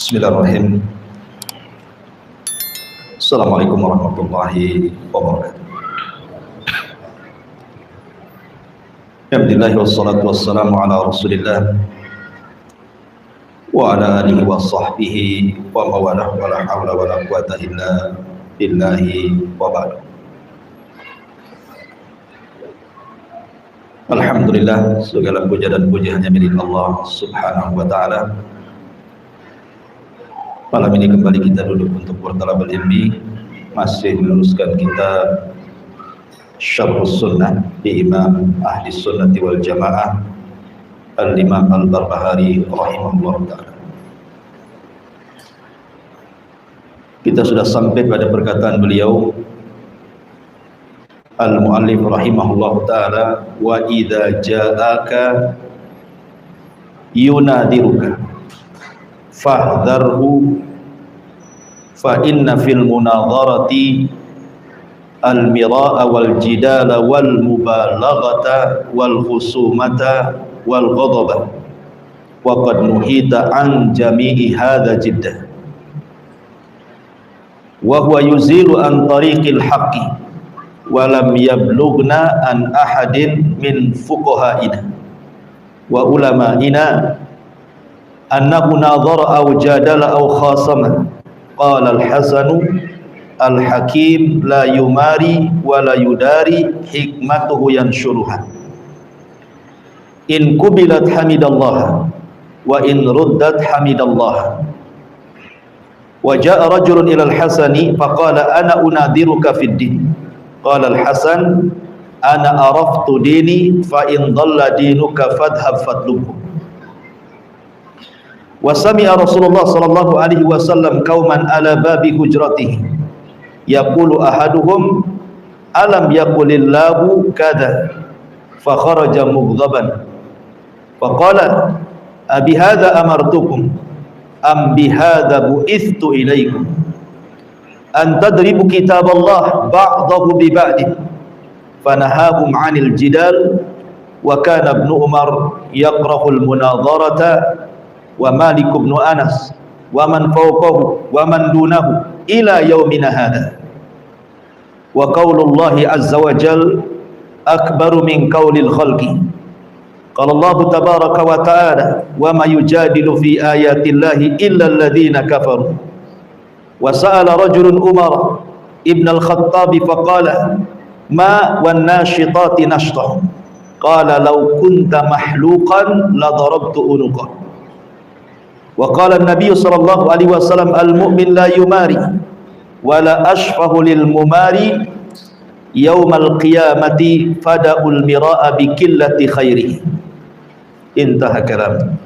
Bismillahirrahmanirrahim. Assalamualaikum warahmatullahi wabarakatuh. Alhamdulillah wassalatu wassalamu ala Rasulillah wa ala alihi wa sahbihi wa mawalah wa la hawla wa la quwata illa billahi wa ba'du. Alhamdulillah, segala puja dan puji hanya milik Allah Subhanahu wa ta'ala. Malam ini kembali kita duduk untuk bertalabul ilmi, masih meneruskan kitab Syarhus Sunnah di Imam Ahli Sunnati wal Jamaah Al-Imam Al-Barbahari rahimahullah ta'ala. Kita sudah sampai pada perkataan beliau Al-Mu'allif rahimahullah ta'ala, wa idza ja'aka yunadiruka fahdharhu fa inna fil munadharati al-mira'a wal jidala wal mubalaghata wal khusumata wal ghadaba wa qad nuhita an jami'i hadha jiddah wa huwa yuzilu an tariqil haqqi wa lam yablughna an ahadin min fuqaha'ina wa ulama'ina annahu nadhara aw jadala aw khasama. Qala al-Hasanu al-Hakim la yumari wa la yudari hikmatuhu yanshuruha. In kubilat hamidallah wa in ruddat hamidallah. Wa jaa rajulun ila al-Hasani faqala ana unadiruka fid din. Qala al-Hasan ana araftu dini fa in dhalla dinuka fadhhab fatlubu. Wa sami'a Rasulullah sallallahu alaihi wasallam qauman ala babi hujratihi yaqulu ahaduhum alam yaqulillahu kadha fa kharaja mughdaban fa qala abi hadha amartukum am bi hadha bu'ithtu ilaikum an tadribu kitaballah ba'dahu bi ba'din fanahahum 'anil jidal wa kana ibnu Umar yaqra'u al-munadharata wa Malik bin Anas wa man fawqahu wa man dunahu ila yaumina hadha wa qaulullahi azza wa jal akbaru min qaulil khalqi. Qala Allah tabaraka wa ta'ala wa ma yujadilu fi ayatillahi illa alladhina kafaru. Wa sa'ala rajulun Umar ibn al-Khattab faqala ma wan nashitati nashta. Qala law kunta mahluqan la darabtu unuqa. Wa qala an-nabiy sallallahu alaihi wasallam al-mu'min la yumari wa la ashfahu lil mumari yaumal qiyamati fada'ul mira'a bi qillati khairihi. Intaha kalam.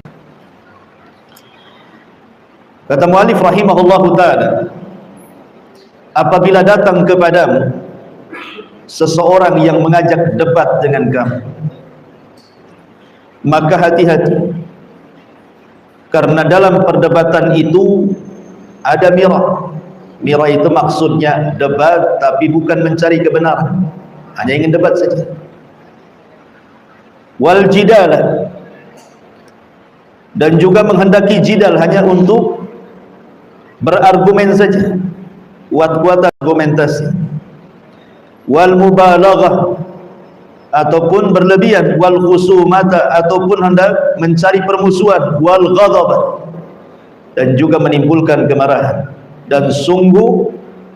Kata muallif rahimahullahu ta'ala, apabila datang kepadamu seseorang yang mengajak debat dengan kamu, maka hati-hati, karena dalam perdebatan itu ada mira. Mira itu maksudnya debat, tapi bukan mencari kebenaran, hanya ingin debat saja. Wal jidala, dan juga menghendaki jidal hanya untuk berargumen saja, kuat-kuat argumentasi. Wal mubalaghah, ataupun berlebihan. Wal khusumata, ataupun hendak mencari permusuhan. Wal ghadab, dan juga menimbulkan kemarahan. Dan sungguh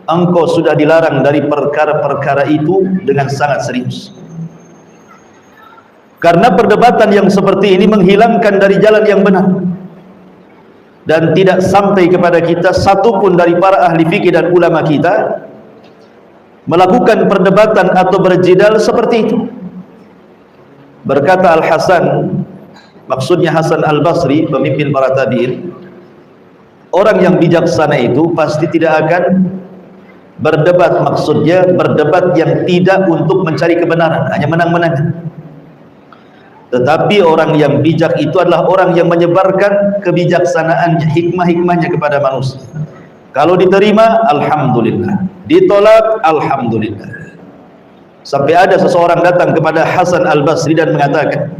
engkau sudah dilarang dari perkara-perkara itu dengan sangat serius. Karena perdebatan yang seperti ini menghilangkan dari jalan yang benar, dan tidak sampai kepada kita satupun dari para ahli fikih dan ulama kita melakukan perdebatan atau berjidal seperti itu. Berkata Al-Hasan, maksudnya Hasan Al-Basri, pemimpin para tabi'in, orang yang bijaksana itu pasti tidak akan berdebat, maksudnya berdebat yang tidak untuk mencari kebenaran, hanya menang-menang. Tetapi orang yang bijak itu adalah orang yang menyebarkan kebijaksanaannya, hikmah-hikmahnya kepada manusia. Kalau diterima, alhamdulillah. Ditolak, alhamdulillah. Sampai ada seseorang datang kepada Hasan Al-Basri dan mengatakan,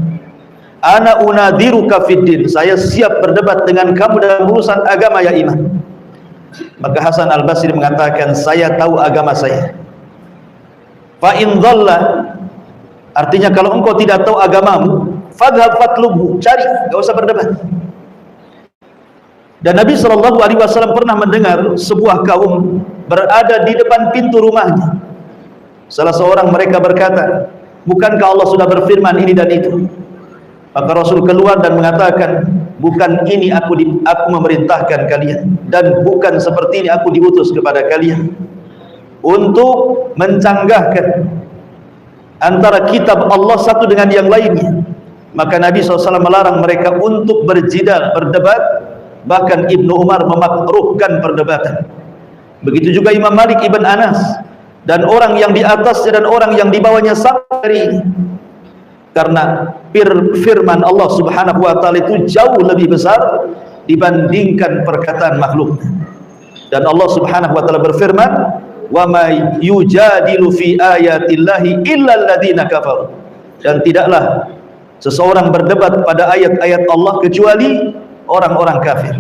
ana unadhiruka fiddin, saya siap berdebat dengan kamu dalam urusan agama ya imam. Maka Hasan al-Basri mengatakan, saya tahu agama saya. Fa in dhalla, artinya kalau engkau tidak tahu agamamu, fadhhab fatlubhu, cari, enggak usah berdebat. Dan Nabi SAW pernah mendengar sebuah kaum berada di depan pintu rumahnya. Salah seorang mereka berkata, bukankah Allah sudah berfirman ini dan itu? Maka Rasul keluar dan mengatakan, bukan ini aku memerintahkan kalian, dan bukan seperti ini aku diutus kepada kalian, untuk mencanggahkan antara kitab Allah satu dengan yang lainnya. Maka Nabi SAW melarang mereka untuk berjidal, berdebat. Bahkan Ibnu Umar memakruhkan perdebatan. Begitu juga Imam Malik Ibn Anas, dan orang yang di atasnya dan orang yang di bawahnya sampai hari ini. Karena firman Allah Subhanahu wa taala itu jauh lebih besar dibandingkan perkataan makhluk. Dan Allah Subhanahu wa taala berfirman, "Wa may yujadilu fi ayatillahi illa alladziina kafaru." Dan tidaklah seseorang berdebat pada ayat-ayat Allah kecuali orang-orang kafir.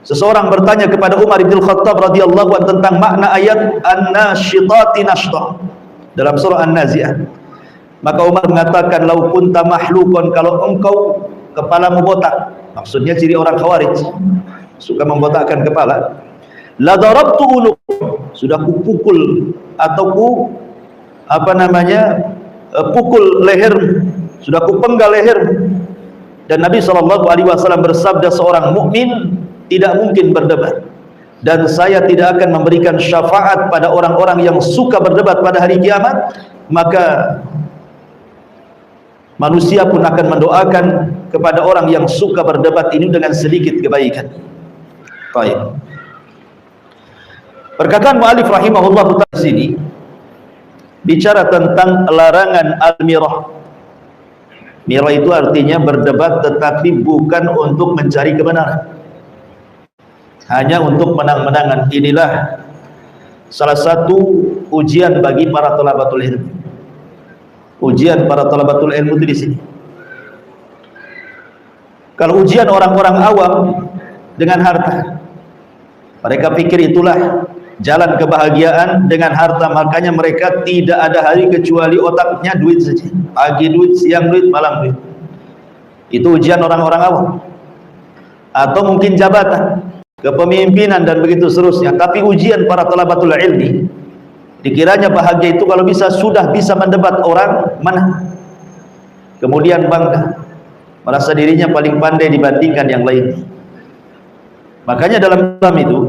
Seseorang bertanya kepada Umar bin Khattab radhiyallahu anhu tentang makna ayat an-nasyitati nashta dalam surah An-Nazi'ah. Maka Umar mengatakan, lau kunta mahlukon, kalau engkau kepalamu botak, maksudnya ciri orang Khawarij, suka membotakkan kepala, la darabtu uluk, sudah kupukul atau pukul leher, sudah kupenggal leher. Dan Nabi SAW bersabda, seorang mukmin tidak mungkin berdebat, dan saya tidak akan memberikan syafaat pada orang-orang yang suka berdebat pada hari kiamat. Maka manusia pun akan mendoakan kepada orang yang suka berdebat ini dengan sedikit kebaikan. Baik. Perkataan mu'alif rahimahullah ta'ala sini bicara tentang larangan al-mirah. Mirah itu artinya berdebat tetapi bukan untuk mencari kebenaran, hanya untuk menang-menangan. Inilah salah satu ujian bagi para thalabatul ilmu. Ujian para thalabatul ilmu itu di sini. Kalau ujian orang-orang awam dengan harta, mereka pikir itulah jalan kebahagiaan dengan harta, makanya mereka tidak ada hari kecuali otaknya duit saja. Pagi duit, siang duit, malam duit. Itu ujian orang-orang awam. Atau mungkin jabatan, kepemimpinan dan begitu seterusnya. Tapi ujian para thalabatul ilmi, dikiranya bahagia itu kalau sudah bisa mendebat orang menang, kemudian bangga, merasa dirinya paling pandai dibandingkan yang lain. Makanya dalam Islam itu,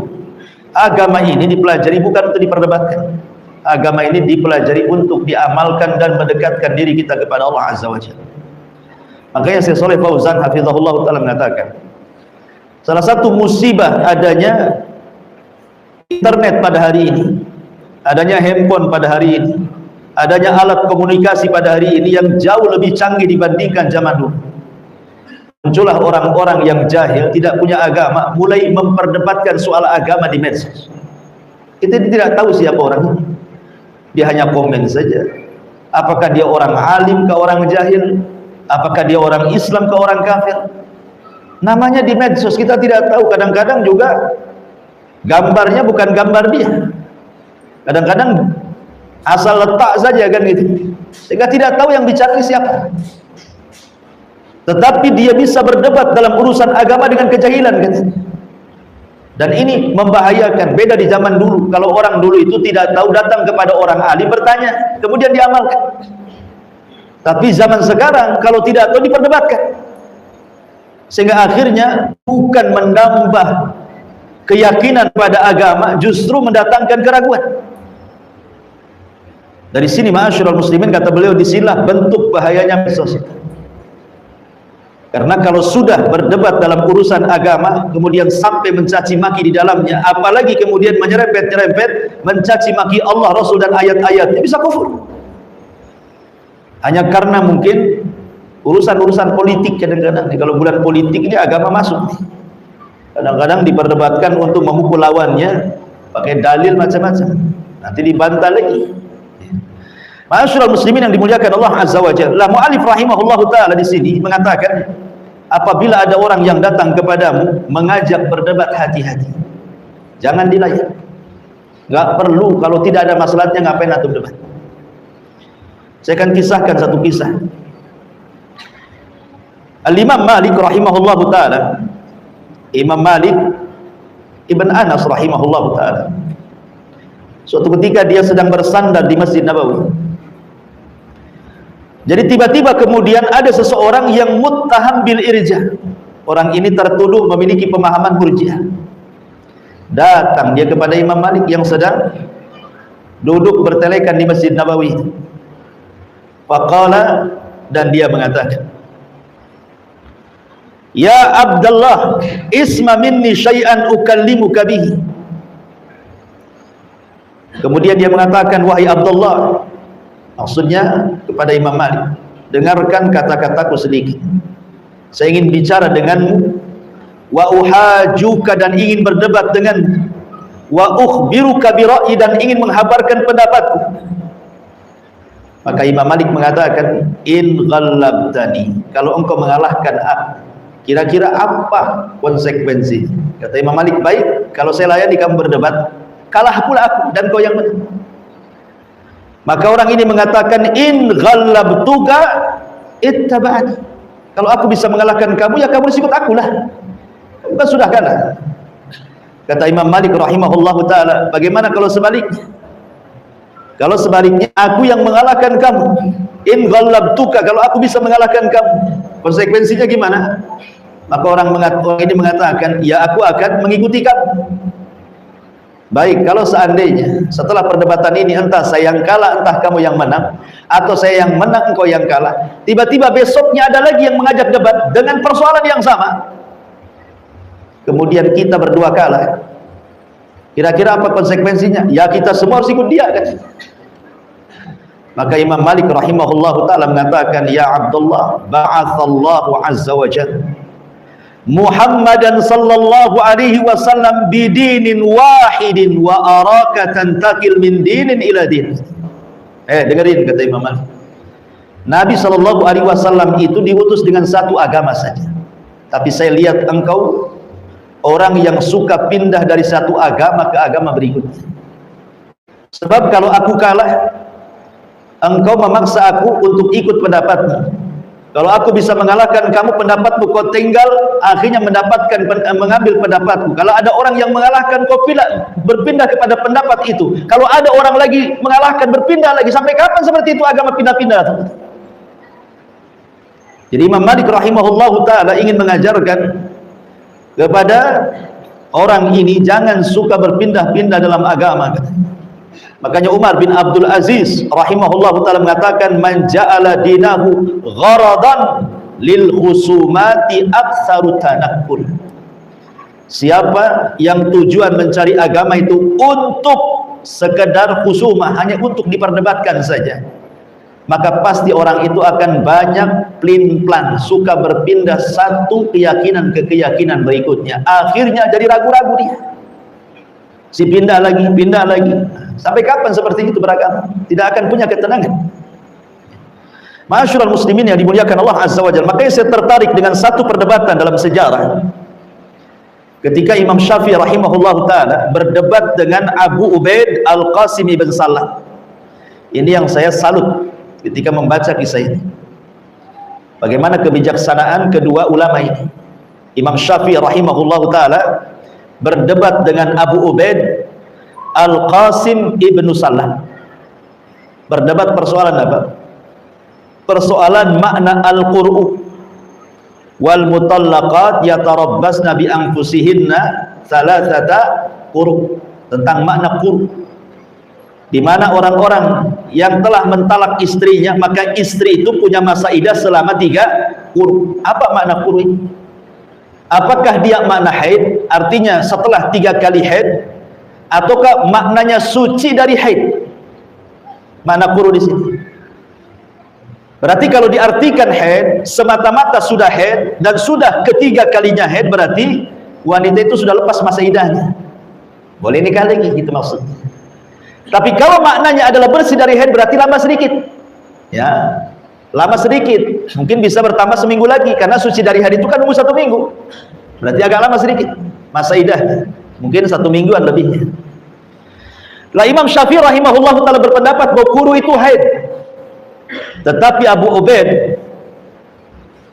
agama ini dipelajari bukan untuk diperdebatkan. Agama ini dipelajari untuk diamalkan dan mendekatkan diri kita kepada Allah Azza wa Jalla. Makanya Syekh Shalih Fauzan hafizahullah ta'ala mengatakan, salah satu musibah adanya internet pada hari ini, adanya handphone pada hari ini, adanya alat komunikasi pada hari ini yang jauh lebih canggih dibandingkan zaman dulu. Muncullah orang-orang yang jahil, tidak punya agama, mulai memperdebatkan soal agama di medsos. Kita tidak tahu siapa orangnya, dia hanya komen saja. Apakah dia orang alim ke orang jahil, apakah dia orang Islam ke orang kafir, namanya di medsos kita tidak tahu. Kadang-kadang juga gambarnya bukan gambar dia, kadang-kadang asal letak saja kan gitu, sehingga tidak tahu yang bicara siapa. Tetapi dia bisa berdebat dalam urusan agama dengan kejahilan kan? Dan ini membahayakan. Beda di zaman dulu, kalau orang dulu itu tidak tahu datang kepada orang alim bertanya, kemudian diamalkan. Tapi zaman sekarang kalau tidak tahu diperdebatkan, sehingga akhirnya bukan menambah keyakinan pada agama, justru mendatangkan keraguan. Dari sini ma'asyiral muslimin, kata beliau, disinilah bentuk bahayanya medsos. Karena kalau sudah berdebat dalam urusan agama, kemudian sampai mencaci maki di dalamnya, apalagi kemudian menyerempet-nyerempet mencaci maki Allah, Rasul dan ayat-ayatnya, bisa kufur. Hanya karena mungkin urusan-urusan politik kadang-kadang. Kalau bulan politik ini agama masuk. Kadang-kadang diperdebatkan untuk memukul lawannya pakai dalil macam-macam. Nanti dibantah lagi. Ma'asyiral muslimin yang dimuliakan Allah Azza wa Jalla, mu'allif rahimahullahu taala di sini mengatakan, apabila ada orang yang datang kepadamu mengajak berdebat, hati-hati, jangan dilayan. Enggak perlu, kalau tidak ada masalahnya ngapain antum debat. Saya akan kisahkan satu kisah. Al-Imam Malik rahimahullahu taala, Imam Malik Ibn Anas rahimahullahu taala, suatu ketika dia sedang bersandar di Masjid Nabawi. Jadi tiba-tiba kemudian ada seseorang yang muttaham bil irja. Orang ini tertuduh memiliki pemahaman murji'ah. Datang dia kepada Imam Malik yang sedang duduk bertelekan di Masjid Nabawi. Faqala, dan dia mengatakan, ya Abdullah, isma minni syai'an ukallimuka bihi. Kemudian dia mengatakan, wahai Abdullah, maksudnya kepada Imam Malik, dengarkan kata-kataku sedikit. Saya ingin bicara denganmu, wa uhajuka, dan ingin berdebat denganmu, wa ukhbiruka bi ra'yi, dan ingin menghabarkan pendapatku. Maka Imam Malik mengatakan, in ghallabtani, kalau engkau mengalahkan aku, kira-kira apa konsekuensi? Kata Imam Malik, baik, kalau saya layani kamu berdebat, kalah pula aku dan kau yang menang. Maka orang ini mengatakan, in ghallabtuka ittaba'ani, kalau aku bisa mengalahkan kamu, ya kamu harus ikut aku lah, kamu kan sudah kalah. Kata Imam Malik rahimahullahu ta'ala, bagaimana kalau sebaliknya? Kalau sebaliknya, aku yang mengalahkan kamu, in ghallabtuka, kalau aku bisa mengalahkan kamu, konsekuensinya gimana? Maka orang ini mengatakan, ya aku akan mengikuti kamu. Baik, kalau seandainya setelah perdebatan ini entah saya yang kalah, entah kamu yang menang, atau saya yang menang, engkau yang kalah, tiba-tiba besoknya ada lagi yang mengajak debat dengan persoalan yang sama, kemudian kita berdua kalah, kira-kira apa konsekuensinya? Ya kita semua harus ikut dia kan? Maka Imam Malik rahimahullahu ta'ala mengatakan, ya Abdullah, ba'athallahu azza wa jalla Muhammadan sallallahu alaihi wasallam bidinin wahidin wa araka tantakil min dinin ila din. Dengerin kata Imam Malik, Nabi sallallahu alaihi wasallam itu diutus dengan satu agama saja, tapi saya lihat engkau orang yang suka pindah dari satu agama ke agama berikutnya. Sebab kalau aku kalah, engkau memaksa aku untuk ikut pendapatmu. Kalau aku bisa mengalahkan kamu, pendapatmu kau tinggal, akhirnya mengambil pendapatku. Kalau ada orang yang mengalahkan, kau berpindah kepada pendapat itu. Kalau ada orang lagi mengalahkan, berpindah lagi. Sampai kapan seperti itu agama pindah-pindah? Jadi Imam Malik rahimahullahu ta'ala ingin mengajarkan kepada orang ini, jangan suka berpindah-pindah dalam agama. Makanya Umar bin Abdul Aziz rahimahullahu ta'ala mengatakan, man ja'ala dinahu gharadan lil khusumati aktsaru tanakkul. Siapa yang tujuan mencari agama itu untuk sekedar khusumah, hanya untuk diperdebatkan saja, maka pasti orang itu akan banyak plin-plan, suka berpindah satu keyakinan ke keyakinan berikutnya. Akhirnya jadi ragu-ragu dia, si pindah lagi, pindah lagi. Sampai kapan seperti itu beragama? Tidak akan punya ketenangan. Ma'asyiral muslimin yang dimuliakan Allah Azza wa Jalla, makanya saya tertarik dengan satu perdebatan dalam sejarah ketika Imam Syafi'i rahimahullah ta'ala berdebat dengan Abu Ubaid Al-Qasim ibn Salam. Ini yang saya salut ketika membaca kisah ini, bagaimana kebijaksanaan kedua ulama ini. Imam Syafi'i rahimahullah ta'ala berdebat dengan Abu Ubaid Al-Qasim ibn Salam. Berdebat persoalan apa? Persoalan makna al-qur'u wal mutallaqat yatarabbasna bi anfusihinna thalathata quru', tentang makna quru', di mana orang-orang yang telah mentalak istrinya, maka istri itu punya masa iddah selama 3 quru'. Apa makna quru' ini? Apakah dia makna haid, artinya setelah 3 kali haid, ataukah maknanya suci dari haid? Makna quru' di sini berarti kalau diartikan haid semata-mata sudah haid dan sudah ketiga kalinya haid, berarti wanita itu sudah lepas masa iddahnya, boleh nikah lagi, gitu maksudnya. Tapi kalau maknanya adalah bersih dari haid, berarti lama sedikit. Ya, lama sedikit. Mungkin bisa bertambah seminggu lagi, karena suci dari haid itu kan nunggu 1 minggu. Berarti agak lama sedikit masa iddah. Mungkin 1 mingguan lebihnya. Lah Imam Syafi'i rahimahullah ta'ala berpendapat bahwa kuru itu haid. Tetapi Abu Ubaid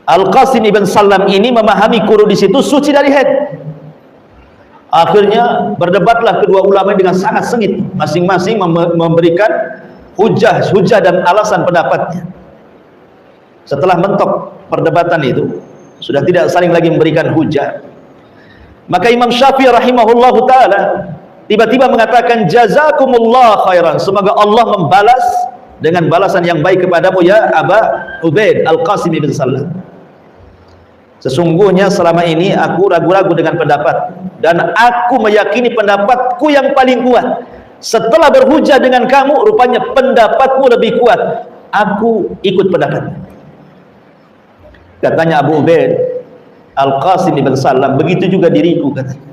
Al-Qasim ibn Sallam ini memahami kuru di situ suci dari haid. Akhirnya berdebatlah kedua ulama dengan sangat sengit, masing-masing memberikan hujah dan alasan pendapatnya. Setelah mentok perdebatan itu, sudah tidak saling lagi memberikan hujah, maka Imam Syafi'i rahimahullahu ta'ala tiba-tiba mengatakan, jazakumullah khairan, semoga Allah membalas dengan balasan yang baik kepadamu ya Aba Ubaid Al-Qasim ibn Sallam. Sesungguhnya selama ini aku ragu-ragu dengan pendapat, dan aku meyakini pendapatku yang paling kuat. Setelah berhujah dengan kamu, rupanya pendapatmu lebih kuat. Aku ikut pendapat. Katanya Abu Ubaid Al-Qasim ibn Sallam, begitu juga diriku, katanya.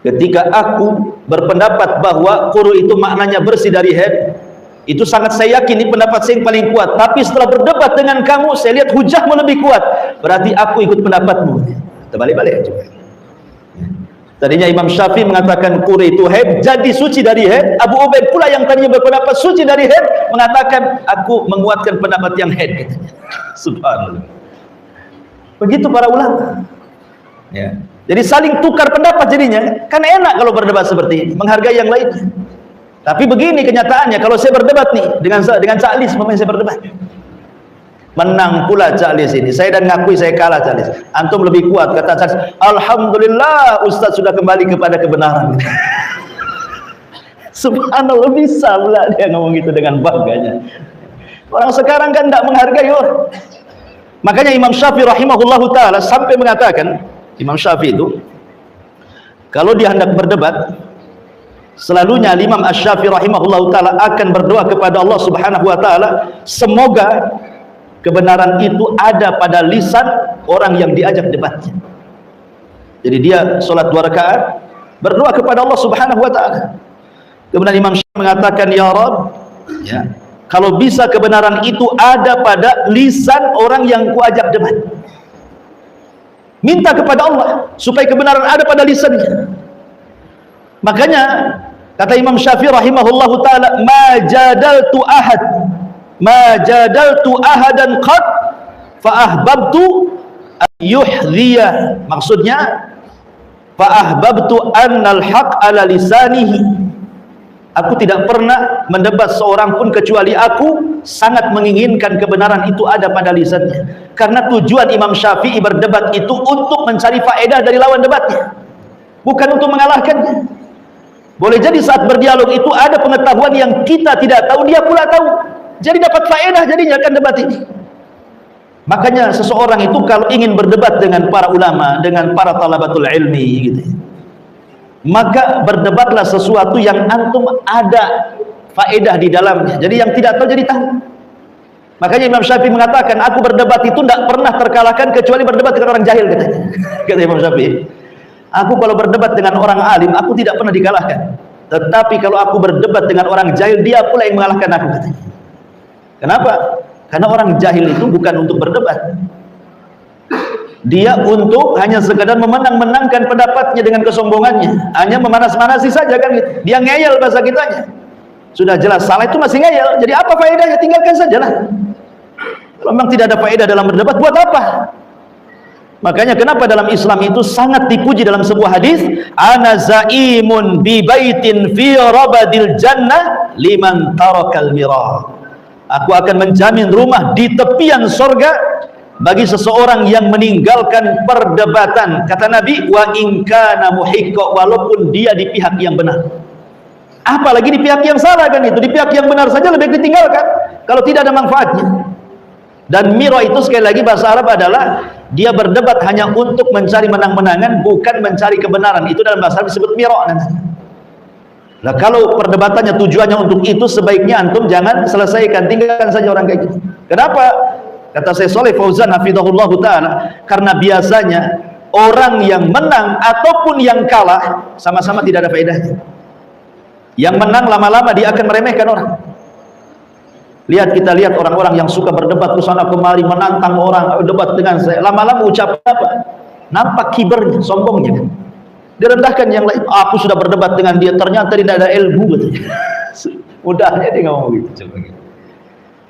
Ketika aku berpendapat bahwa quru itu maknanya bersih dari haid, itu sangat saya yakin ini pendapat saya yang paling kuat. Tapi setelah berdebat dengan kamu, saya lihat hujahmu lebih kuat, berarti aku ikut pendapatmu. Terbalik-balik juga. Tadinya Imam Syafi'i mengatakan quru itu haid, jadi suci dari haid. Abu Ubaid pula yang tadinya berpendapat suci dari haid, mengatakan aku menguatkan pendapat yang haid. Subhanallah. Begitu para ulama. Ya. Jadi saling tukar pendapat jadinya. Kan enak kalau berdebat seperti ini, menghargai yang lainnya. Tapi begini kenyataannya, kalau saya berdebat nih dengan Cak Lis, saya berdebat, menang pula Cak Lis ini, saya dan ngakui saya kalah Cak Lis, antum lebih kuat, kata Cak Lis, alhamdulillah Ustaz sudah kembali kepada kebenaran. Subhanallah, bisa pula dia ngomong gitu dengan bangganya. Orang sekarang kan tidak menghargai orang. Makanya Imam Syafi'i rahimahullahu ta'ala sampai mengatakan, Imam Syafi'i itu kalau dia hendak berdebat, selalunya Imam Asy-Syafi'i rahimahullahu ta'ala akan berdoa kepada Allah subhanahu wa ta'ala, semoga kebenaran itu ada pada lisan orang yang diajak debatnya. Jadi dia sholat 2 rakaat berdoa kepada Allah subhanahu wa ta'ala. Kemudian Imam Syafi'i mengatakan, ya Rabb, ya, kalau bisa kebenaran itu ada pada lisan orang yang kuajak debat, minta kepada Allah supaya kebenaran ada pada lisannya. Makanya kata Imam Syafi'i rahimahullahu ta'ala, ma jadaltu ahadan qad fa ahbabtu an yuhdhiya. Maksudnya fa ahbabtu annal haq ala lisanihi. Aku tidak pernah mendebat seorang pun kecuali aku sangat menginginkan kebenaran itu ada pada lisannya. Karena tujuan Imam Syafi'i berdebat itu untuk mencari faedah dari lawan debatnya, bukan untuk mengalahkannya. Boleh jadi saat berdialog itu ada pengetahuan yang kita tidak tahu, dia pula tahu, jadi dapat faedah jadinya kan debat ini. Makanya seseorang itu kalau ingin berdebat dengan para ulama, dengan para talabatul ilmi gitu, maka berdebatlah sesuatu yang antum ada faedah di dalamnya, jadi yang tidak tahu jadi tahu. Makanya Imam Syafi'i mengatakan, aku berdebat itu tidak pernah terkalahkan kecuali berdebat dengan orang jahil, katanya. Kata Imam Syafi'i, aku kalau berdebat dengan orang alim, aku tidak pernah dikalahkan. Tetapi kalau aku berdebat dengan orang jahil, dia pula yang mengalahkan aku, katanya. Kenapa? Karena orang jahil itu bukan untuk berdebat. Dia untuk hanya sekadar memenang-menangkan pendapatnya dengan kesombongannya. Hanya memanas-manasi saja kan gitu. Dia ngeyel bahasa kitanya. Sudah jelas salah itu masih ngeyel. Jadi apa faedahnya? Tinggalkan sajalah. Kalau memang tidak ada faedah dalam berdebat, buat apa? Makanya kenapa dalam Islam itu sangat dipuji dalam sebuah hadis, ana zaimun bi baitin fi rabadil jannah liman tarakal mirah. Aku akan menjamin rumah di tepian sorga bagi seseorang yang meninggalkan perdebatan. Kata Nabi, wa in kana muhiqqa, walaupun dia di pihak yang benar. Apalagi di pihak yang salah kan itu, di pihak yang benar saja lebih ditinggalkan kalau tidak ada manfaatnya. Dan miro itu sekali lagi bahasa Arab adalah dia berdebat hanya untuk mencari menang-menangan, bukan mencari kebenaran. Itu dalam bahasa Arab disebut miro. Nah, kalau perdebatannya tujuannya untuk itu, sebaiknya antum jangan selesaikan, tinggalkan saja orang kayak gitu. Kenapa? Kata Syekh Shalih Fauzan hafizahullah ta'ala, karena biasanya orang yang menang ataupun yang kalah sama-sama tidak ada faedahnya. Yang menang lama-lama dia akan meremehkan orang. Kita lihat orang-orang yang suka berdebat ke sana kemari, menantang orang, debat dengan saya. Lama-lama ucap apa? Nampak kibernya, sombongnya kan. Direndahkan yang lain. Aku sudah berdebat dengan dia, ternyata tidak ada ilmu. Mudahnya dia ngomong gitu.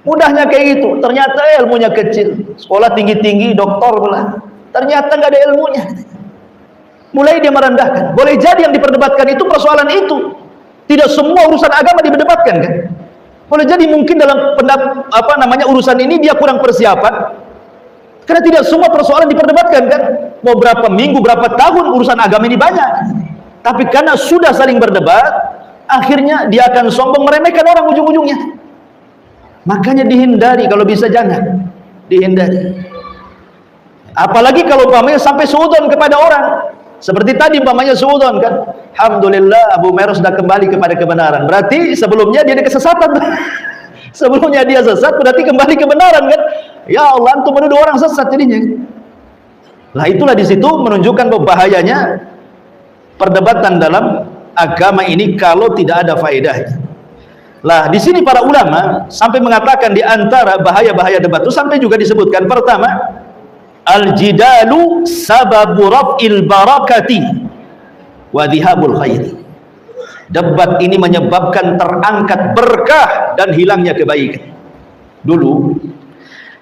Mudahnya kayak gitu. Ternyata ilmunya kecil. Sekolah tinggi-tinggi, doktor pula. Ternyata nggak ada ilmunya. Mulai dia merendahkan. Boleh jadi yang diperdebatkan itu persoalan itu. Tidak semua urusan agama diperdebatkan kan. Boleh jadi mungkin dalam urusan ini dia kurang persiapan. Karena tidak semua persoalan diperdebatkan kan. Mau berapa minggu, berapa tahun urusan agama ini banyak. Tapi karena sudah saling berdebat, akhirnya dia akan sombong meremehkan orang ujung-ujungnya. Makanya dihindari, kalau bisa jangan. Dihindari. Apalagi kalau umpamanya sampai suudzon kepada orang. Seperti tadi umpamanya suudzon kan. Alhamdulillah Abu Meros sudah kembali kepada kebenaran. Berarti sebelumnya dia ada kesesatan. Sebelumnya dia sesat, berarti kembali kebenaran kan. Ya Allah, antum menuduh orang sesat jadinya. Lah itulah di situ menunjukkan bahayanya perdebatan dalam agama ini kalau tidak ada faedahnya. Lah di sini para ulama sampai mengatakan di antara bahaya-bahaya debat itu sampai juga disebutkan pertama, al-jidalu sababu raf'il barakati wa dhihabul khairi. Debat ini menyebabkan terangkat berkah dan hilangnya kebaikan. Dulu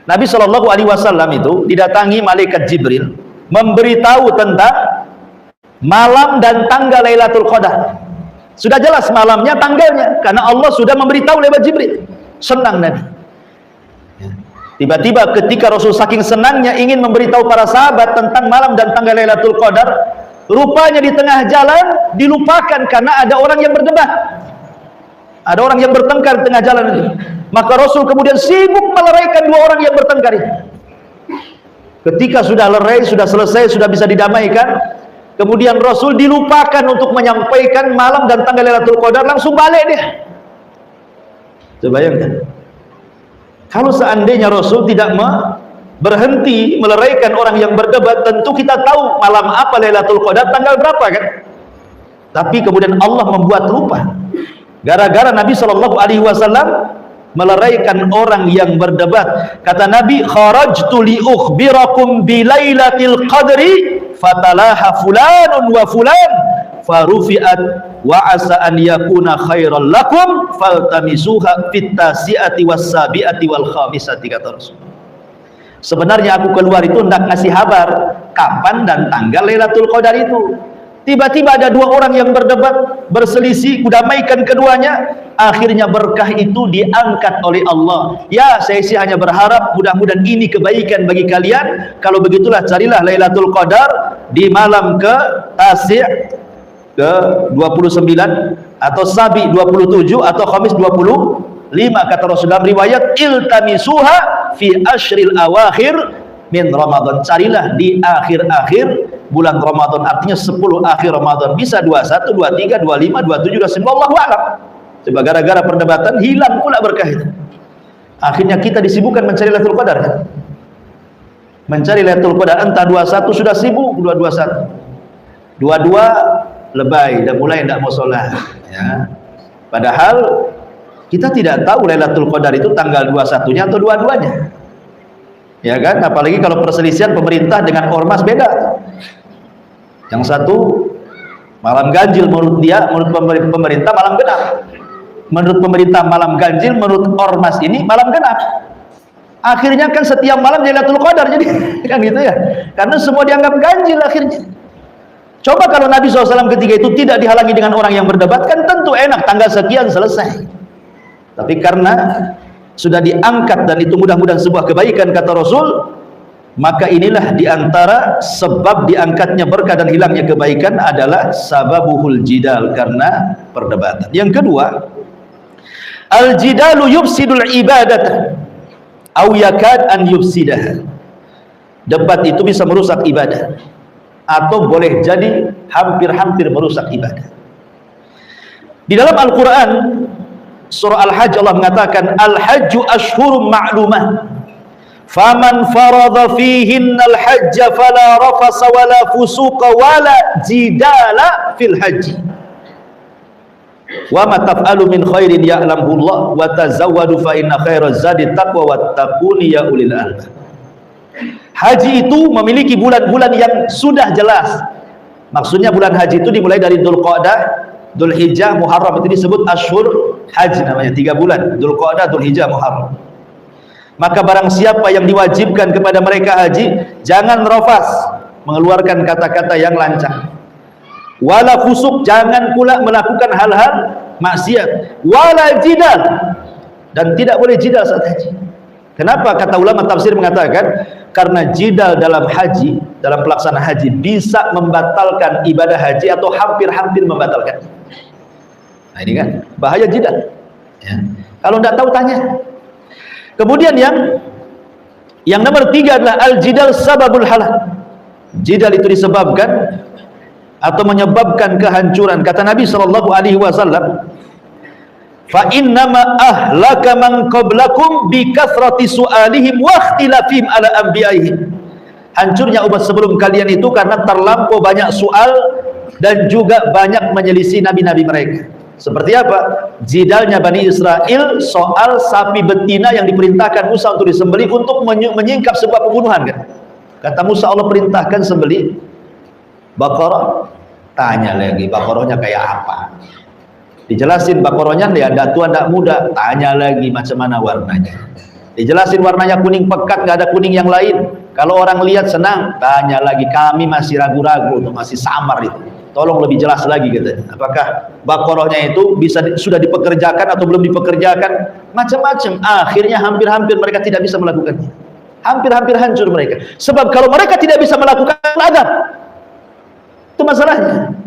Nabi SAW itu didatangi malaikat Jibril memberitahu tentang malam dan tanggal Lailatul Qadar. Sudah jelas malamnya, tanggalnya, karena Allah sudah memberitahu lewat Jibril. Senang Nabi. Tiba-tiba ketika Rasul saking senangnya ingin memberitahu para sahabat tentang malam dan tanggal Lailatul Qadar, rupanya di tengah jalan dilupakan karena ada orang yang berdebat. Ada orang yang bertengkar di tengah jalan itu. Maka Rasul kemudian sibuk meleraikan dua orang yang bertengkar itu. Ketika sudah lerai, sudah selesai, sudah bisa didamaikan, kemudian Rasul dilupakan untuk menyampaikan malam dan tanggal Lailatul Qadar, langsung balik dia. Coba bayangkan. Kalau seandainya Rasul tidak berhenti meleraikan orang yang berdebat, tentu kita tahu malam apa Lailatul Qadar, tanggal berapa kan. Tapi kemudian Allah membuat lupa. Gara-gara Nabi SAW meleraikan orang yang berdebat. Kata Nabi, kharajtu li ukhbirakum bi lailatil qadri fatalaha fulanun wa fulan farufi'at wa asa an yakuna khairan lakum faltamisuha fit tasi'ati was sabi'ati wal khamisati, kata Rasul. Sebenarnya aku keluar itu hendak ngasih kabar kapan dan tanggal Lailatul Qadar itu. Tiba-tiba ada dua orang yang berdebat, berselisih, kudamaikan keduanya, akhirnya berkah itu diangkat oleh Allah. Ya, saya sih hanya berharap mudah-mudahan ini kebaikan bagi kalian. Kalau begitulah carilah Lailatul Qadar di malam ke Tasi' ke 29 atau Sabi 27 atau Khamis 25, kata Rasulullah riwayat, iltamisuha fi ashril awakhir min Ramadan. Carilah di akhir-akhir bulan Ramadan, artinya 10 akhir Ramadan, bisa 21, 23, 25, 27, 29, Allahu a'lam. Coba gara-gara perdebatan hilang pula berkah itu. Akhirnya kita disibukkan mencari Lailatul Qadar kan? Mencari Lailatul Qadar, entah 21 sudah sibuk, 21, 22 lebay, dah mulai tidak mau sholat ya. Padahal kita tidak tahu Lailatul Qadar itu tanggal 21-nya atau 22-nya. Ya kan, apalagi kalau perselisihan pemerintah dengan ormas beda. Yang satu malam ganjil menurut dia, menurut pemerintah malam genap. Menurut pemerintah malam ganjil, menurut ormas ini malam genap. Akhirnya kan setiap malam Lailatul Qadar jadi kan gitu ya. Karena semua dianggap ganjil akhirnya. Coba kalau Nabi SAW ketika itu tidak dihalangi dengan orang yang berdebat, kan tentu enak, tanggal sekian selesai. Tapi karena sudah diangkat dan itu mudah-mudahan sebuah kebaikan, kata Rasul, maka inilah diantara sebab diangkatnya berkah dan hilangnya kebaikan adalah sababuhul jidal, karena perdebatan. Yang kedua, al-jidalu yufsidul ibadat aw yakad an yufsidah. Debat itu bisa merusak ibadah atau boleh jadi hampir-hampir merusak ibadah. Di dalam Al-Quran surah Al-Hajj Allah mengatakan, al-hajju ashhurum ma'lumah faman faradha fihinnal hajja fala rafasa wala fusuqa wala jidala fil haji. Wa ma taf'alu min khairin ya'lamhu Allah wa tazawwadu fa inna khairaz zadi taqwa wattaquni ya ulil albab. Haji itu memiliki bulan-bulan yang sudah jelas. Maksudnya bulan haji itu dimulai dari Dzulqa'dah, Dzulhijjah, Muharram, itu disebut Ashhur Haji namanya, 3 bulan, Dzulqa'dah, Dzulhijjah, Muharram. Maka barang siapa yang diwajibkan kepada mereka haji, jangan rafas, mengeluarkan kata-kata yang lancang. Wala fusuk, jangan pula melakukan hal-hal maksiat. Wala jidal, dan tidak boleh jidal saat haji. Kenapa? Kata ulama tafsir mengatakan, karena jidal dalam haji, dalam pelaksanaan haji, bisa membatalkan ibadah haji atau hampir-hampir membatalkan. Nah ini kan bahaya jidal ya. Kalau tidak tahu tanya. Kemudian yang nomor 3 adalah al-jidal sababul halak. Jidal itu disebabkan atau menyebabkan kehancuran. Kata Nabi SAW, fa innama ahlaka man qablakum bi kathrati su'alihim wa ikhtilafihim ala anbiya'ihim. Hancurnya umat sebelum kalian itu karena terlampau banyak soal dan juga banyak menyelisih nabi-nabi mereka. Seperti apa? Jidalnya Bani Israel soal sapi betina yang diperintahkan Musa untuk disembelih untuk menyingkap sebuah pembunuhan kan? Kata Musa, Allah perintahkan sembelih Baqarah. Tanya lagi, Baqarahnya kayak apa? Dijelasin Baqarahnya tidak tua tidak muda. Tanya lagi macam mana warnanya. Dijelasin warnanya kuning pekat, nggak ada kuning yang lain. Kalau orang lihat senang. Tanya lagi, kami masih ragu-ragu, masih samar itu. Tolong lebih jelas lagi katanya. Apakah Baqarahnya itu sudah dipekerjakan atau belum dipekerjakan? Macam-macam. Akhirnya hampir-hampir mereka tidak bisa melakukannya. Hampir-hampir hancur mereka. Sebab kalau mereka tidak bisa melakukan adab, itu masalahnya.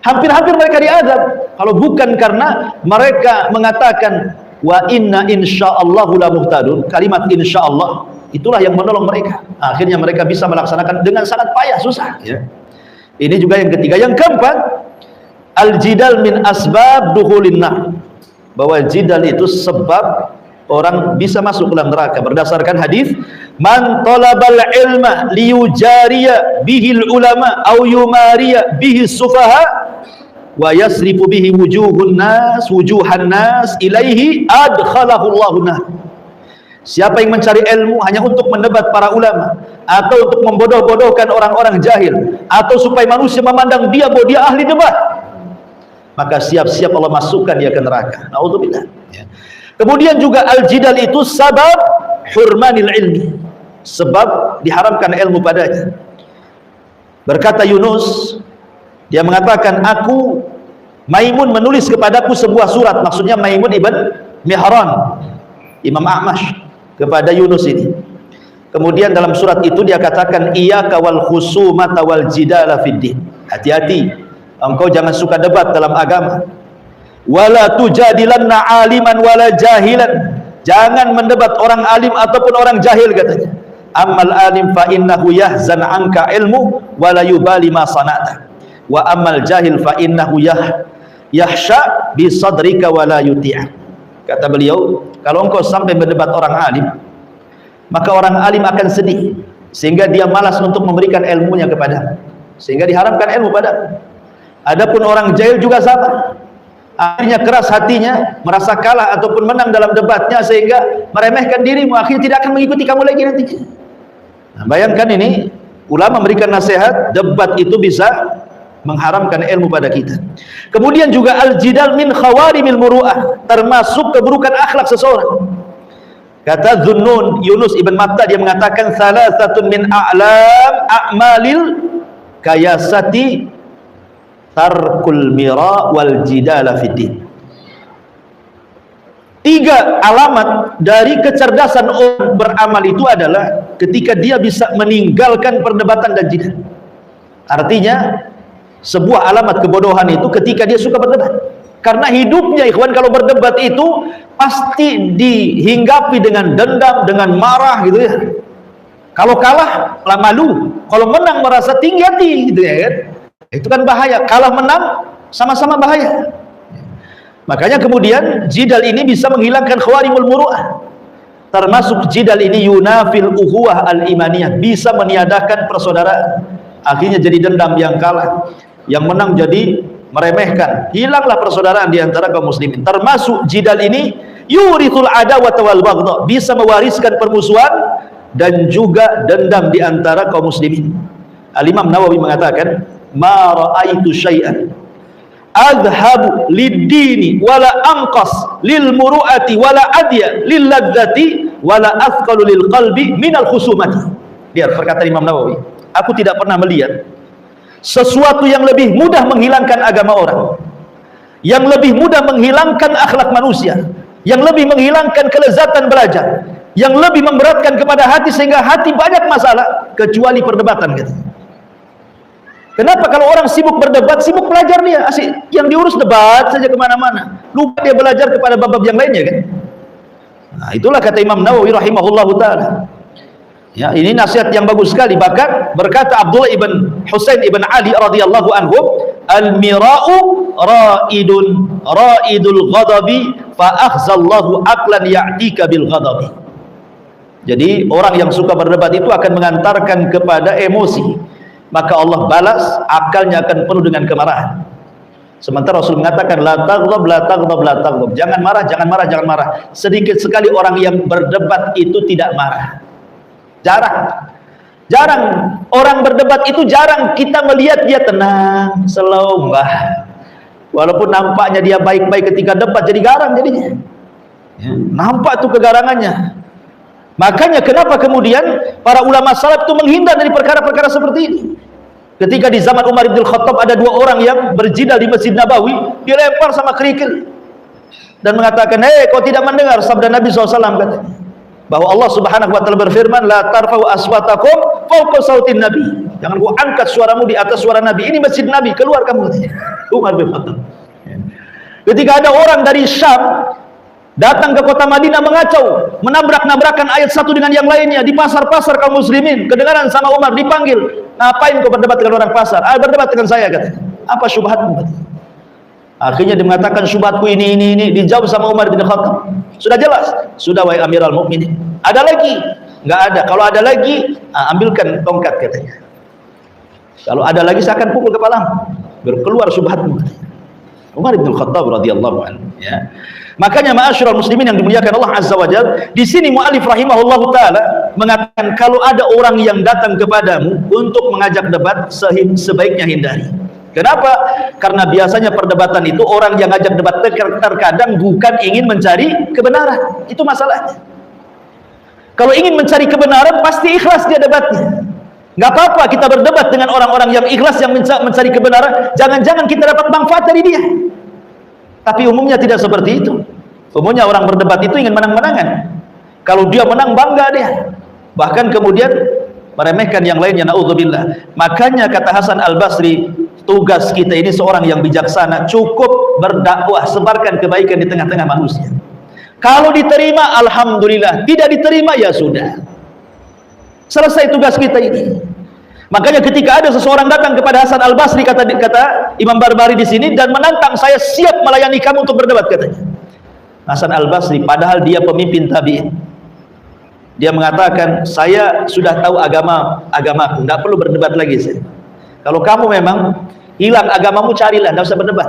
Hampir-hampir mereka diadab. Kalau bukan karena mereka mengatakan wa inna insyaallahu la muhtadun, kalimat insyaallah itulah yang menolong mereka. Akhirnya mereka bisa melaksanakan dengan sangat payah, susah ya. Ini juga yang ketiga. Yang keempat, al-jidal min asbab dukhulin nar, bahwa jidal itu sebab orang bisa masuk ke dalam neraka berdasarkan hadis, man talabal ilma liyujariya bihil ulama au yumariya bihi sufaha wa yasrifu bihi wujuhan nas ilaihi adkhalahu Allahu nar. Siapa yang mencari ilmu hanya untuk mendebat para ulama atau untuk membodoh-bodohkan orang-orang jahil atau supaya manusia memandang dia bahwa dia ahli debat, maka siap-siap Allah masukkan dia ke neraka. Naudzubillah ya. Kemudian juga al-jidal itu sabab hurmanil ilmi, sebab diharamkan ilmu padanya. Berkata Yunus, dia mengatakan, aku Maimun menulis kepadaku sebuah surat, maksudnya Maimun ibn Mihran, Imam Ahmash, kepada Yunus ini. Kemudian dalam surat itu dia katakan, iyyaka wal khusumata wal jidala fiddin. Hati-hati, engkau jangan suka debat dalam agama. Wala tujadilanna aliman wala jahilan, jangan mendebat orang alim ataupun orang jahil katanya. Ammal alim fa innahu yahzan anka ilmu wala yubali ma sana'ta, wa ammal jahil fa innahu yahsha bi sadrika wala yuti'a. Kata beliau, kalau engkau sampai mendebat orang alim, maka orang alim akan sedih sehingga dia malas untuk memberikan ilmunya kepada, sehingga diharamkan ilmu pada. Adapun orang jahil juga sama, akhirnya keras hatinya, merasa kalah ataupun menang dalam debatnya sehingga meremehkan dirimu, akhirnya tidak akan mengikuti kamu lagi nantinya. Nah, bayangkan ini, ulama memberikan nasihat, debat itu bisa mengharamkan ilmu pada kita. Kemudian juga al-jidal min khawarimil muru'ah, termasuk keburukan akhlak seseorang. Kata Dhunnun Yunus ibn Matta, dia mengatakan salasatun min a'lam a'malil kayasati tarkul mira wal jidala fiddin. 3 alamat dari kecerdasan orang beramal itu adalah ketika dia bisa meninggalkan perdebatan dan jidal. Artinya sebuah alamat kebodohan itu ketika dia suka berdebat. Karena hidupnya ikhwan kalau berdebat itu pasti dihinggapi dengan dendam, dengan marah gitu ya. Kalau kalah lah malu, kalau menang merasa tinggi hati gitu ya kan. Itu kan bahaya. Kalah menang sama-sama bahaya. Makanya kemudian jidal ini bisa menghilangkan khawarimul muru'ah. Termasuk jidal ini yunafil uhuwah al-imaniyah, bisa meniadakan persaudaraan. Akhirnya jadi dendam yang kalah, yang menang jadi meremehkan, hilanglah persaudaraan di antara kaum muslimin. Termasuk jidal ini yurithul adawata wal baghdha, bisa mewariskan permusuhan dan juga dendam di antara kaum muslimin. Al-Imam Nawawi mengatakan, ma ra'aitu syai'an adhabu lid-dini wala anqas lil muru'ati wala adya lil ladzati wala athqalu lil qalbi minal khusumati. Lihat perkataan Imam Nawawi, aku tidak pernah melihat sesuatu yang lebih mudah menghilangkan agama orang, yang lebih mudah menghilangkan akhlak manusia, yang lebih menghilangkan kelezatan belajar, yang lebih memberatkan kepada hati sehingga hati banyak masalah, kecuali perdebatan gitu. Kenapa? Kalau orang sibuk berdebat, sibuk belajar dia, asik yang diurus debat saja kemana-mana, lupa dia belajar kepada bab-bab yang lainnya kan. Nah, itulah kata Imam Nawawi rahimahullahu ta'ala. Ya, ini nasihat yang bagus sekali. Bahkan berkata Abdullah ibn Husain ibn Ali radhiyallahu anhu, al-mira'u ra'idul ghadabi fa akhzallahu aqlan ya'tika bil ghadabi. Jadi orang yang suka berdebat itu akan mengantarkan kepada emosi, maka Allah balas, akalnya akan penuh dengan kemarahan. Sementara Rasul mengatakan la taghdab la taghdab la taghdab, jangan marah, jangan marah, jangan marah. Sedikit sekali orang yang berdebat itu tidak marah. Jarang orang berdebat itu, jarang kita melihat dia tenang, slow, enggak. Walaupun nampaknya dia baik-baik ketika debat, jadi garang jadinya. Ya, nampak tuh kegarangannya. Makanya kenapa kemudian para ulama salaf itu menghindar dari perkara-perkara seperti ini. Ketika di zaman Umar bin Khattab ada dua orang yang berjidal di Masjid Nabawi, dilempar sama kerikil dan mengatakan, kau tidak mendengar sabda Nabi SAW katanya, bahwa Allah Subhanahu wa taala berfirman, la tarfa'u aswatakum fawqa sautin nabi, jangan kau angkat suaramu di atas suara Nabi, ini masjid Nabi, keluar kamu katanya. Umar bin Khattab. Ketika ada orang dari Syam datang ke kota Madinah mengacau, menabrak-nabrakan ayat satu dengan yang lainnya di pasar-pasar kaum muslimin, kedengaran sama Umar, dipanggil, ngapain kau berdebat dengan orang pasar? Berdebat dengan saya katanya. Apa syubhatmu? Akhirnya dia mengatakan syubhatku ini, dijawab sama Umar bin Khattab. Sudah jelas, sudah wahai Amirul Mukminin. Ada lagi? Enggak ada. Kalau ada lagi, ambilkan tongkat katanya. Kalau ada lagi saya akan pukul kepalamu. Berkeluar syubhatmu. Umar bin Khattab radhiyallahu anhu, ya. Makanya ma'asyiral muslimin yang dimuliakan Allah Azza wa Jalla, di sini mu'alif rahimahullahu taala mengatakan kalau ada orang yang datang kepadamu untuk mengajak debat, sebaiknya hindari. Kenapa? Karena biasanya perdebatan itu orang yang ngajak debat terkadang bukan ingin mencari kebenaran. Itu masalahnya. Kalau ingin mencari kebenaran pasti ikhlas dia debatnya. Nggak apa-apa kita berdebat dengan orang-orang yang ikhlas, yang mencari kebenaran. Jangan-jangan kita dapat manfaat dari dia. Tapi umumnya tidak seperti itu. Umumnya orang berdebat itu ingin menang-menangan. Kalau dia menang, bangga dia. Bahkan kemudian meremehkan yang lainnya, na'udzubillah. Makanya kata Hasan Al-Basri, tugas kita ini seorang yang bijaksana, cukup berdakwah, sebarkan kebaikan di tengah-tengah manusia. Kalau diterima, alhamdulillah. Tidak diterima, ya sudah. Selesai tugas kita ini. Makanya ketika ada seseorang datang kepada Hasan Al-Basri, kata Imam Barbari di sini, dan menantang, saya siap melayani kamu untuk berdebat katanya. Hasan Al-Basri padahal dia pemimpin tabi'in. Dia mengatakan, saya sudah tahu agamaku, tidak perlu berdebat lagi saya. Kalau kamu memang hilang agamamu, carilah, tidak usah berdebat.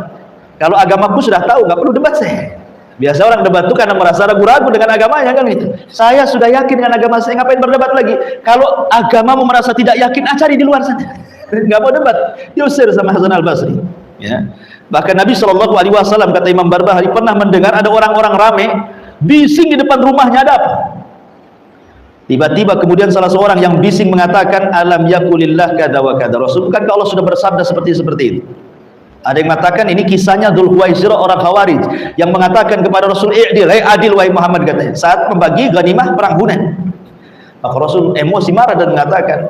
Kalau agamaku sudah tahu, nggak perlu debat saya. Biasa orang debat itu karena merasa ragu-ragu dengan agamanya kan gitu. Saya sudah yakin dengan agama saya, ngapain berdebat lagi? Kalau agamamu merasa tidak yakin, cari di luar sana. Nggak mau debat, diusir sama Hasan Al-Basri. Ya. Bahkan Nabi SAW, kata Imam Barbahari, pernah mendengar ada orang-orang rame bising di depan rumahnya. Ada apa? Tiba-tiba kemudian salah seorang yang bising mengatakan, alam yakulillah kada wa kada Rasul, bukankah Allah sudah bersabda seperti itu? Ada yang mengatakan ini kisahnya Dzul Khuwaisirah, orang Khawarij yang mengatakan kepada Rasul, i'dil, adil wahai Muhammad, katanya, saat membagi ghanimah perang Hunain. Maka Rasul emosi, marah dan mengatakan,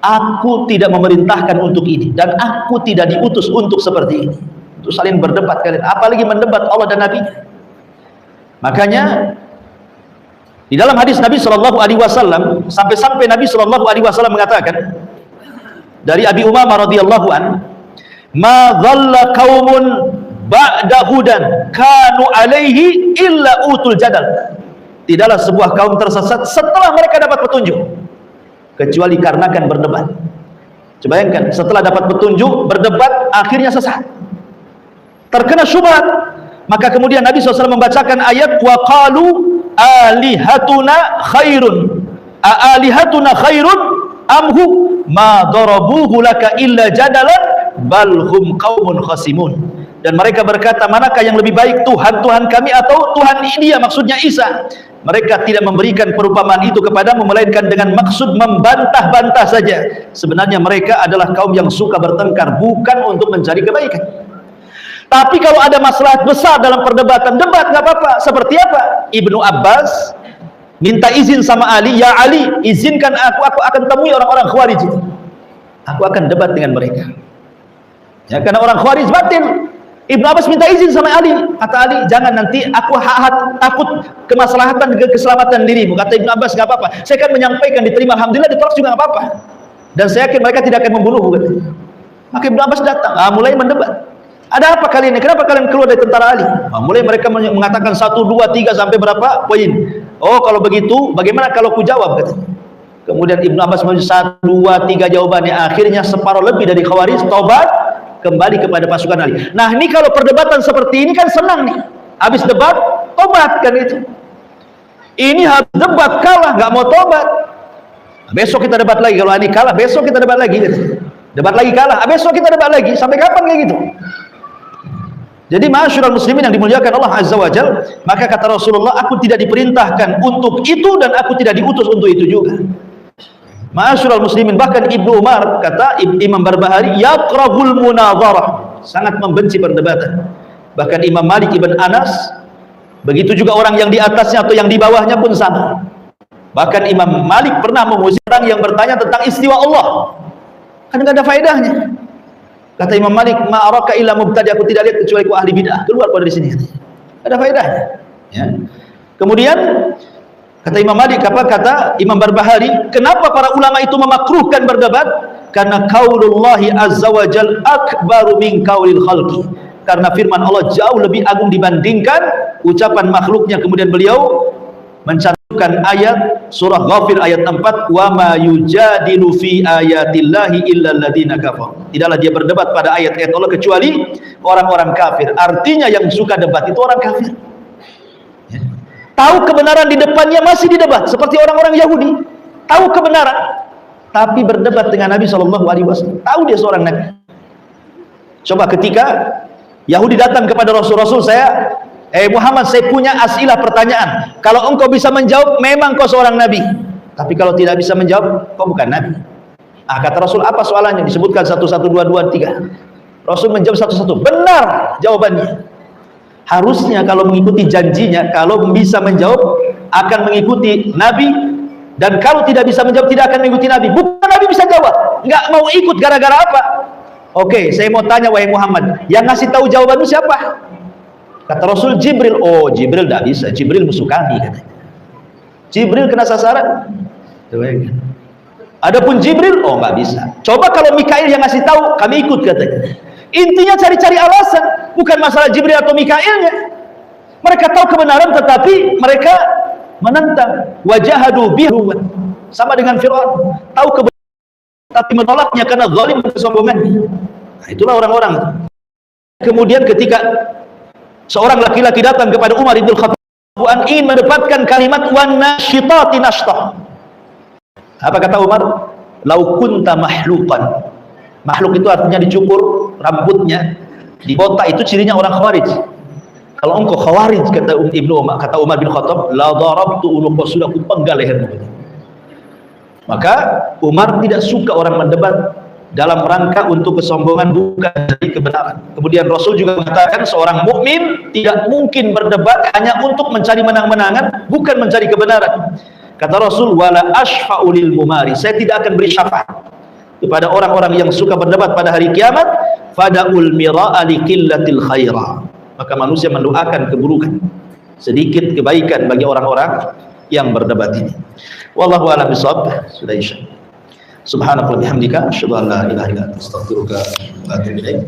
aku tidak memerintahkan untuk ini dan aku tidak diutus untuk seperti ini, untuk saling berdebat kalian, apalagi mendebat Allah dan Nabi. Makanya di dalam hadis Nabi SAW, sampai-sampai Nabi SAW mengatakan dari Abi Umamah radhiyallahu anhu, ma dhalla qaumun ba'da hudan kanu alaihi illa utul jadal. Tidaklah sebuah kaum tersesat setelah mereka dapat petunjuk, kecuali karena akan berdebat. Coba bayangkan, setelah dapat petunjuk berdebat, akhirnya sesat. terkena syubhat. Maka kemudian Nabi SAW membacakan ayat wa qalu alihatuna khairun amhu ma darabuhu laka illa jadalan bal hum qaumun khasimun. Dan mereka berkata, manakah yang lebih baik, Tuhan kami atau Tuhan dia, maksudnya Isa. Mereka tidak memberikan perumpamaan itu kepadamu melainkan dengan maksud membantah-bantah saja. Sebenarnya mereka adalah kaum yang suka bertengkar, bukan untuk mencari kebaikan. Tapi kalau ada masalah besar dalam perdebatan, debat nggak apa-apa. Seperti apa? Ibnu Abbas minta izin sama Ali, ya Ali, izinkan aku akan temui orang-orang Khawarij. Aku akan debat dengan mereka. Ya, karena orang Khawarij batil. Ibnu Abbas minta izin sama Ali. Kata Ali, jangan, nanti aku takut kemaslahatan, keselamatan dirimu. Kata Ibnu Abbas, nggak apa-apa. Saya akan menyampaikan, diterima, alhamdulillah, ditolak juga nggak apa-apa. Dan saya yakin mereka tidak akan membunuhmu. Maka Ibnu Abbas datang, mulai mendebat. Ada apa kalian ini? Kenapa kalian keluar dari tentara Ali? Mulai mereka mengatakan 1, 2, 3 sampai berapa poin. Oh, kalau begitu, bagaimana kalau ku jawab? Katanya. Kemudian Ibnu Abbas menjawab 1, 2, 3 jawabannya. Akhirnya separuh lebih dari Khawarij tobat, kembali kepada pasukan Ali. Nah, ini kalau perdebatan seperti ini kan senang nih. Habis debat, tobat kan itu. Ini habis debat kalah, nggak mau tobat. Besok kita debat lagi. Kalau Ali kalah, besok kita debat lagi. Debat lagi kalah, besok kita debat lagi. Sampai kapan kayak gitu? Jadi ma'asyiral muslimin yang dimuliakan Allah Azza wa Jalla, maka kata Rasulullah, aku tidak diperintahkan untuk itu dan aku tidak diutus untuk itu juga. Ma'asyiral muslimin, bahkan Ibnu Umar, kata Imam Barbahari, yakrahul munadharah, sangat membenci perdebatan. Bahkan Imam Malik ibn Anas, begitu juga orang yang di atasnya atau yang di bawahnya pun sama. Bahkan Imam Malik pernah mengusir orang yang bertanya tentang istiwa Allah, kan tidak ada faedahnya. Kata Imam Malik, ma'araka illa mubtadi, aku tidak lihat kecuali ku ahli bid'ah, keluar dari sini. Ada faedahnya. Ya. Kemudian kata Imam Malik, apa kata Imam Barbahari, kenapa para ulama itu memakruhkan berdebat? Karena qaulullahi azza wa jal akbaru min qaulil khalqi. Karena firman Allah jauh lebih agung dibandingkan ucapan makhluknya. Kemudian beliau mencantumkan ayat surah Ghafir ayat 4, wa ma yujadilu fi ayatillahi illa alladziina kafaru. Tidaklah dia berdebat pada ayat-ayat Allah kecuali orang-orang kafir. Artinya yang suka debat itu orang kafir. Ya. Tahu kebenaran di depannya masih didebat, seperti orang-orang Yahudi. Tahu kebenaran, tapi berdebat dengan Nabi SAW. Tahu dia seorang Nabi. Coba ketika Yahudi datang kepada Rasul, saya Muhammad, saya punya asilah pertanyaan. Kalau engkau bisa menjawab, memang kau seorang Nabi. Tapi kalau tidak bisa menjawab, kau bukan Nabi. Kata Rasul, apa soalannya? Disebutkan 1, 1, 2, 2, 3. Rasul menjawab satu-satu. Benar jawabannya. Harusnya kalau mengikuti janjinya, kalau bisa menjawab akan mengikuti Nabi, dan kalau tidak bisa menjawab tidak akan mengikuti Nabi. Bukan Nabi bisa jawab, nggak mau ikut gara-gara apa? Oke, saya mau tanya wahai Muhammad, yang ngasih tahu jawabanmu siapa? Kata Rasul, Jibril. Oh, Jibril tidak bisa, Jibril musuh kami katanya. Jibril kena sasaran. Adapun Jibril, oh nggak bisa. Coba kalau Mikail yang ngasih tahu, kami ikut katanya. Intinya cari-cari alasan, bukan masalah Jibril atau Mikailnya. Mereka tahu kebenaran tetapi mereka menentang. Wajahadu bihi, sama dengan Fir'aun, tahu kebenaran tapi menolaknya karena zalim dan kesombongannya. Nah, itulah orang-orang. Kemudian ketika seorang laki-laki datang kepada Umar bin Khattab, ingin mendapatkan kalimat wan nasyitati nashtah. Apa kata Umar? Lau kunta mahluqan. Makhluk itu artinya dicukur rambutnya, dibotak, itu cirinya orang Khawarij. Kalau engkau Khawarij, kata kata Umar bin Khattab, la darabtu unuqa, sudah aku penggal lehermu. Maka Umar tidak suka orang mendebat dalam rangka untuk kesombongan, bukan dari kebenaran. Kemudian Rasul juga mengatakan seorang mukmin tidak mungkin berdebat hanya untuk mencari menang-menangan, bukan mencari kebenaran. Kata Rasul, wala ashfa'u lil mumari, saya tidak akan beri syafaat kepada orang-orang yang suka berdebat pada hari kiamat. Fada'ul mira'a liqillatil khaira, maka manusia mendoakan keburukan, sedikit kebaikan bagi orang-orang yang berdebat ini. Wallahu a'lam bishawab. Sudah insya. Subhanallah bihamdika asyhadu an la ilaha illa anta astaghfiruka wa atubu ilaik.